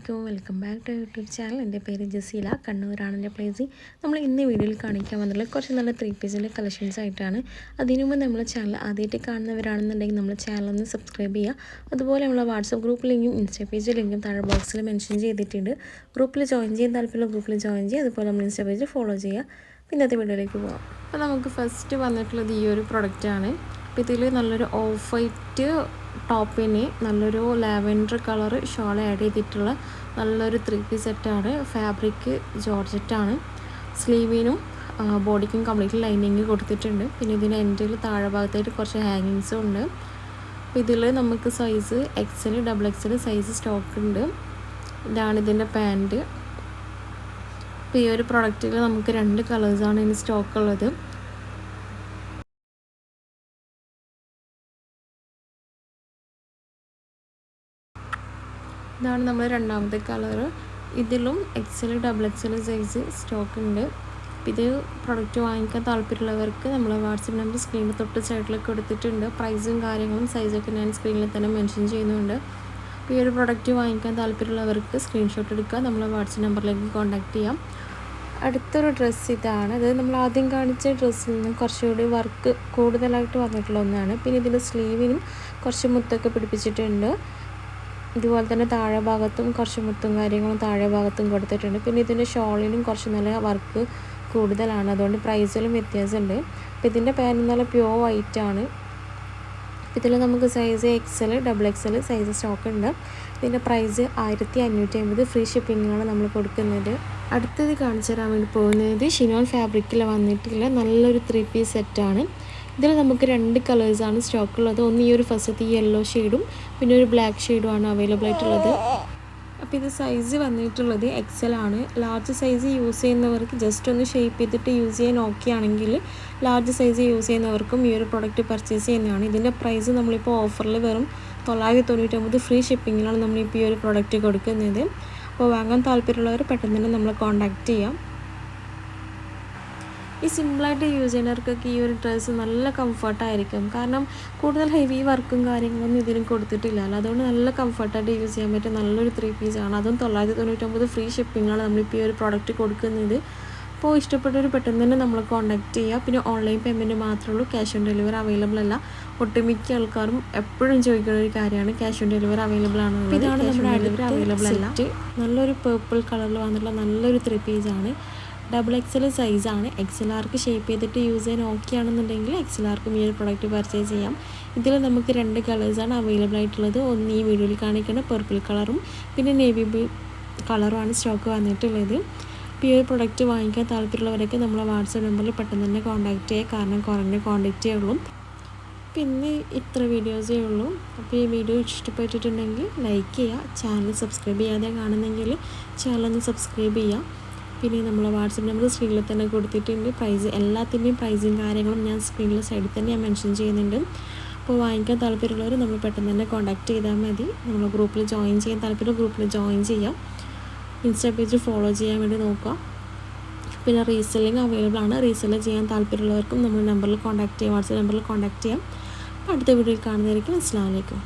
അസ്സലാമലൈക്കും welcome back to YouTube channel. എൻ്റെ പേര് ജസീല, കണ്ണൂരാണ് എൻ്റെ പ്ലേസ്. നമ്മൾ ഇന്ന് വീഡിയോയിൽ കാണിക്കാൻ വന്നിട്ടുള്ള കുറച്ച് നല്ല 3 പീസിൻ്റെ കളക്ഷൻസ് ആയിട്ടാണ്. അതിനു മുമ്പ് നമ്മളെ ചാനൽ ആദ്യമായിട്ട് കാണുന്നവരാണെന്നുണ്ടെങ്കിൽ നമ്മളെ ചാനൽ ഒന്ന് സബ്സ്ക്രൈബ് ചെയ്യുക. അതുപോലെ നമ്മളെ വാട്സപ്പ് ഗ്രൂപ്പ് ലിങ്കും ഇൻസ്റ്റാ പേജ് ലിങ്കും താഴെ ബോക്സിൽ മെൻഷൻ ചെയ്തിട്ടുണ്ട്. ഗ്രൂപ്പിൽ ജോയിൻ ചെയ്യാൻ താല്പര്യമുള്ള ഗ്രൂപ്പിൽ ജോയിൻ ചെയ്യുക. അതുപോലെ നമ്മൾ ഇൻസ്റ്റാ പേജ് ഫോളോ ചെയ്യുക. പിന്നത്തെ വീഡിയോയിലേക്ക് പോകാം. അപ്പോൾ നമുക്ക് ഫസ്റ്റ് വന്നിട്ടുള്ളത് ഈ ഒരു പ്രൊഡക്റ്റാണ്. അപ്പോൾ ഇതിൽ നല്ലൊരു ഓഫ് വൈറ്റ് ടോപ്പിന് നല്ലൊരു ലാവൻഡർ കളർ ഷോൾ ആഡ് ചെയ്തിട്ടുള്ള നല്ലൊരു 3 പീസ് സെറ്റാണ്. ഫാബ്രിക് ജോർജറ്റാണ്. സ്ലീവിനും ബോഡിക്കും കംപ്ലീറ്റ് ലൈനിങ് കൊടുത്തിട്ടുണ്ട്. പിന്നെ ഇതിന് എൻഡിൽ താഴെ ഭാഗത്തായിട്ട് കുറച്ച് ഹാങ്ങിങ്സും ഉണ്ട്. അപ്പോൾ ഇതിൽ നമുക്ക് size XL, XXL size stock ഉണ്ട്. ഇതാണ് ഇതിൻ്റെ പാൻറ്റ്. അപ്പോൾ ഈ ഒരു പ്രൊഡക്റ്റിൽ നമുക്ക് 2 കളേഴ്സാണ് ഇനി സ്റ്റോക്ക് ഉള്ളത്. ഇതാണ് നമ്മൾ രണ്ടാമത്തെ കളറ്. ഇതിലും XL, XXL സൈസ് സ്റ്റോക്ക് ഉണ്ട്. ഇത് പ്രൊഡക്റ്റ് വാങ്ങിക്കാൻ താല്പര്യമുള്ളവർക്ക് നമ്മളെ വാട്സപ്പ് നമ്പർ സ്ക്രീനിൽ തൊട്ട് സൈഡിലൊക്കെ കൊടുത്തിട്ടുണ്ട്. പ്രൈസും കാര്യങ്ങളും സൈസൊക്കെ ഞാൻ സ്ക്രീനിൽ തന്നെ മെൻഷൻ ചെയ്യുന്നുണ്ട്. അപ്പോൾ ഈ ഒരു പ്രൊഡക്റ്റ് വാങ്ങിക്കാൻ താല്പര്യമുള്ളവർക്ക് സ്ക്രീൻഷോട്ട് എടുക്കുക, നമ്മളെ വാട്സപ്പ് നമ്പറിലേക്ക് കോൺടാക്റ്റ് ചെയ്യാം. അടുത്തൊരു ഡ്രസ്സ് ഇതാണ്. അത് നമ്മൾ ആദ്യം കാണിച്ച ഡ്രസ്സിൽ നിന്ന് കുറച്ചുകൂടി വർക്ക് കൂടുതലായിട്ട് വന്നിട്ടുള്ള ഒന്നാണ്. പിന്നെ ഇതിൻ്റെ സ്ലീവിനും കുറച്ച് മുത്തൊക്കെ പിടിപ്പിച്ചിട്ടുണ്ട്. ഇതുപോലെ തന്നെ താഴെ ഭാഗത്തും കുറച്ച് മുത്തും കാര്യങ്ങളും താഴെ ഭാഗത്തും കൊടുത്തിട്ടുണ്ട്. പിന്നെ ഇതിൻ്റെ ഷോളിനും കുറച്ച് നല്ല വർക്ക് കൂടുതലാണ്, അതുകൊണ്ട് പ്രൈസിലും വ്യത്യാസമുണ്ട്. അപ്പോൾ ഇതിൻ്റെ പാൻറ് നല്ല പ്യുവർ വൈറ്റ് ആണ്. ഇതിൽ നമുക്ക് size XL, XXL size stock ഉണ്ട്. ഇതിൻ്റെ പ്രൈസ് 1550. ഫ്രീ ഷിപ്പിങ്ങാണ് നമ്മൾ കൊടുക്കുന്നത്. അടുത്തത് കാണിച്ചു തരാൻ വേണ്ടി പോകുന്നത് ഷിനോൺ ഫാബ്രിക്കിൽ വന്നിട്ടുള്ള നല്ലൊരു 3 പീസ് സെറ്റാണ്. ഇതിൽ നമുക്ക് 2 കളേഴ്സാണ് സ്റ്റോക്ക് ഉള്ളത്. ഒന്ന് ഈ ഒരു ഫസ്റ്റത്തെ യെല്ലോ ഷെയ്ഡും പിന്നെ ഒരു ബ്ലാക്ക് ഷെയ്ഡുമാണ് അവൈലബിൾ ആയിട്ടുള്ളത്. അപ്പോൾ ഇത് സൈസ് വന്നിട്ടുള്ളത് XL ആണ്. ലാർജ് സൈസ് യൂസ് ചെയ്യുന്നവർക്ക് ജസ്റ്റ് ഒന്ന് ഷേപ്പ് ചെയ്തിട്ട് യൂസ് ചെയ്യാൻ ഓക്കെ ആണെങ്കിൽ ലാർജ് സൈസ് യൂസ് ചെയ്യുന്നവർക്കും ഈ ഒരു പ്രൊഡക്റ്റ് പർച്ചേസ് ചെയ്യുന്നതാണ്. ഇതിൻ്റെ പ്രൈസ് നമ്മളിപ്പോൾ ഓഫറിൽ വെറും 999 ഫ്രീ ഷിപ്പിങ്ങിലാണ് നമ്മളിപ്പോൾ ഈ ഒരു പ്രൊഡക്റ്റ് കൊടുക്കുന്നത്. അപ്പോൾ വാങ്ങാൻ താല്പര്യമുള്ളവർ പെട്ടെന്ന് തന്നെ നമ്മളെ കോൺടാക്റ്റ് ചെയ്യാം. ഈ സിമ്പിളായിട്ട് യൂസ് ചെയ്യുന്നവർക്കൊക്കെ ഈ ഒരു ഡ്രസ്സ് നല്ല കംഫർട്ടായിരിക്കും. കാരണം കൂടുതൽ ഹെവി വർക്കും കാര്യങ്ങളൊന്നും ഇതിനും കൊടുത്തിട്ടില്ലല്ലോ. അതുകൊണ്ട് നല്ല കംഫർട്ടായിട്ട് യൂസ് ചെയ്യാൻ പറ്റിയ നല്ലൊരു 3 പീസാണ്. അതും 999 ഫ്രീ ഷിപ്പിങ്ങാണ് നമ്മളിപ്പോൾ ഈ ഒരു പ്രോഡക്റ്റ് കൊടുക്കുന്നത്. അപ്പോൾ ഇഷ്ടപ്പെട്ടവർ പെട്ടെന്ന് തന്നെ നമ്മളെ കോൺടാക്റ്റ് ചെയ്യുക. പിന്നെ ഓൺലൈൻ പേയ്മെൻറ്റ് മാത്രമേ ഉള്ളൂ, ക്യാഷ് ഓൺ ഡെലിവറി അവൈലബിൾ അല്ല. ഒട്ടുമിക്ക ആൾക്കാരും എപ്പോഴും ചോദിക്കുന്ന ഒരു കാര്യമാണ് ക്യാഷ് ഓൺ ഡെലിവറി അവൈലബിൾ ആണെന്നുള്ളത്. ഇതാണ് നമ്മുടെ ഡെലിവറി അവൈലബിൾ അല്ല. നല്ലൊരു പേർപ്പിൾ കളറിൽ വന്നിട്ടുള്ള നല്ലൊരു 3 പീസാണ്. XXL സൈസാണ്. XLർക്ക് ഷേപ്പ് ചെയ്തിട്ട് യൂസ് ചെയ്യാൻ ഓക്കെ ആണെന്നുണ്ടെങ്കിൽ XLർക്കും ഈ ഒരു പ്രൊഡക്റ്റ് പർച്ചേസ് ചെയ്യാം. ഇതിൽ നമുക്ക് 2 കളേഴ്സാണ് അവൈലബിൾ ആയിട്ടുള്ളത്. ഒന്ന് ഈ വീഡിയോയിൽ കാണിക്കുന്ന പർപ്പിൾ കളറും പിന്നെ നേവി ബ്ലൂ കളറുമാണ് സ്റ്റോക്ക് വന്നിട്ടുള്ളത്. അപ്പോൾ ഈ ഒരു പ്രൊഡക്റ്റ് വാങ്ങിക്കാൻ താല്പര്യമുള്ളവരൊക്കെ നമ്മളെ വാട്സപ്പ് നമ്പറിൽ പെട്ടെന്ന് തന്നെ കോൺടാക്റ്റ് ചെയ്യുക. കാരണം കുറഞ്ഞ ക്വാണ്ടിറ്റിയേ ഉള്ളൂ. പിന്നെ ഇത്ര വീഡിയോസേ ഉള്ളൂ. അപ്പോൾ ഈ വീഡിയോ ഇഷ്ടപ്പെട്ടിട്ടുണ്ടെങ്കിൽ ലൈക്ക് ചെയ്യുക. ചാനൽ സബ്സ്ക്രൈബ് ചെയ്യാതെ കാണുന്നെങ്കിൽ ചാനൽ ഒന്ന് സബ്സ്ക്രൈബ് ചെയ്യുക. പിന്നെ നമ്മളെ വാട്സപ്പ് നമ്പർ സ്ക്രീനിൽ തന്നെ കൊടുത്തിട്ടുണ്ട്. എല്ലാത്തിൻ്റെയും പ്രൈസും കാര്യങ്ങളും ഞാൻ സ്ക്രീനിൽ സൈഡിൽ തന്നെ ഞാൻ മെൻഷൻ ചെയ്യുന്നുണ്ട്. അപ്പോൾ വാങ്ങിക്കാൻ താല്പര്യമുള്ളവർ നമ്മൾ പെട്ടെന്ന് തന്നെ കോൺടാക്റ്റ് ചെയ്താൽ മതി. നമ്മൾ ഗ്രൂപ്പിൽ ജോയിൻ ചെയ്യാൻ താല്പര്യം ഗ്രൂപ്പിൽ ജോയിൻ ചെയ്യാം. ഇൻസ്റ്റാ പേജ് ഫോളോ ചെയ്യാൻ വേണ്ടി നോക്കുക. പിന്നെ റീസെല്ലിങ് അവൈലബിൾ ആണ്. റീസെല് ചെയ്യാൻ താല്പര്യമുള്ളവർക്കും നമ്മൾ നമ്പറിൽ കോൺടാക്റ്റ് ചെയ്യാം, വാട്സപ്പ് നമ്പറിൽ കോൺടാക്റ്റ് ചെയ്യാം. അപ്പോൾ അടുത്ത വീഡിയോയിൽ കാണുന്നതായിരിക്കും. അസ്സലാമു അലൈക്കും.